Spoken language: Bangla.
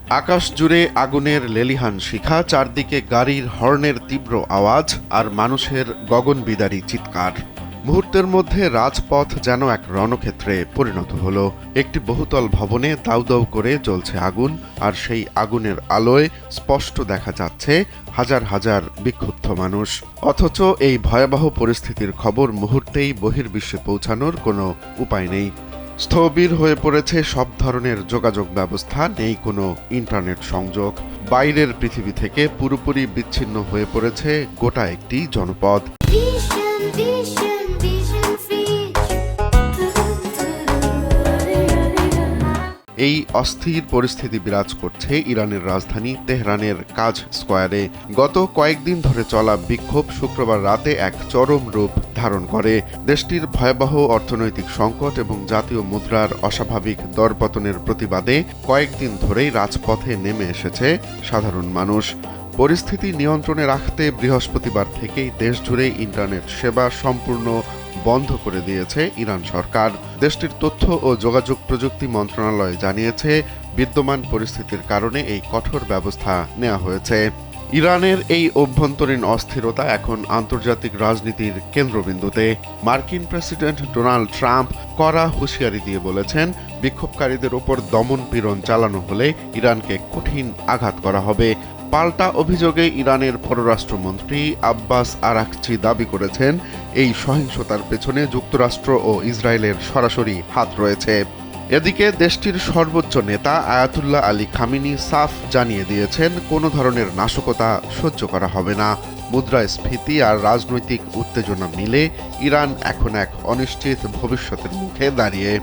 আকাশ জুড়ে আগুনের লেলিহান শিখা, চারদিকে গাড়ির হর্নের তীব্র আওয়াজ আর মানুষের গগনবিদারী চিৎকার। মুহূর্তের মধ্যে রাজপথ যেন এক রণক্ষেত্রে পরিণত হলো। একটি বহুতল ভবনে দাউ দাউ করে জ্বলছে আগুন, আর সেই আগুনের আলোয় স্পষ্ট দেখা যাচ্ছে হাজার হাজার বিক্ষুব্ধ মানুষ। অথচ এই ভয়াবহ পরিস্থিতির খবর মুহূর্তেই বহির্বিশ্বে পৌঁছানোর কোনো উপায় নেই। স্থবির হয়ে পড়েছে সব ধরনের যোগাযোগ ব্যবস্থা, নেই কোনো ইন্টারনেট সংযোগ। বাইরের পৃথিবী থেকে পুরোপুরি বিচ্ছিন্ন হয়ে পড়েছে গোটা একটি জনপদ। এই অস্থির পরিস্থিতি বিরাজ করছে ইরানের রাজধানী তেহরানের কাজ স্কয়ারে। গত কয়েকদিন ধরে চলা বিক্ষোভ শুক্রবার রাতে এক চরম রূপ ধারণ করে। দেশটির ভয়াবহ অর্থনৈতিক সংকট এবং জাতীয় মুদ্রার অস্বাভাবিক দরপতনের প্রতিবাদে কয়েকদিন ধরেই রাজপথে নেমে এসেছে সাধারণ মানুষ। পরিস্থিতি নিয়ন্ত্রণে রাখতে বৃহস্পতিবার থেকেই দেশজুড়ে ইন্টারনেট সেবা সম্পূর্ণ বন্ধ করে দিয়েছে ইরান সরকার। দেশটির তথ্য ও যোগাযোগ প্রযুক্তি মন্ত্রণালয় জানিয়েছে, বিদ্যমান পরিস্থিতির কারণে এই কঠোর ব্যবস্থা নেওয়া হয়েছে। ইরানের এই অভ্যন্তরীণ অস্থিরতা এখন আন্তর্জাতিক রাজনীতির কেন্দ্রবিন্দুতে। মার্কিন প্রেসিডেন্ট ডোনাল্ড ট্রাম্প কড়া হুঁশিয়ারি দিয়ে বলেছেন, বিক্ষোভকারীদের ওপর দমন-পীড়ন চালানো হলে ইরানকে কঠিন আঘাত করা হবে। পাল্টা অভিযোগে ইরানের পররাষ্ট্রমন্ত্রী আব্বাস আরাকচি দাবি করেছেন, এই সহিংসতার পেছনে যুক্তরাষ্ট্র ও ইসরায়েলের সরাসরি হাত রয়েছে। এদিকে দেশটির সর্বোচ্চ নেতা আয়াতুল্লাহ আলী খামিনি সাফ জানিয়ে দিয়েছেন, কোনো ধরনের নাশকতা সহ্য করা হবে না। মুদ্রাস্ফীতি আর রাজনৈতিক উত্তেজনা মিলে ইরান এখন এক অনিশ্চিত ভবিষ্যতের মুখে দাঁড়িয়ে।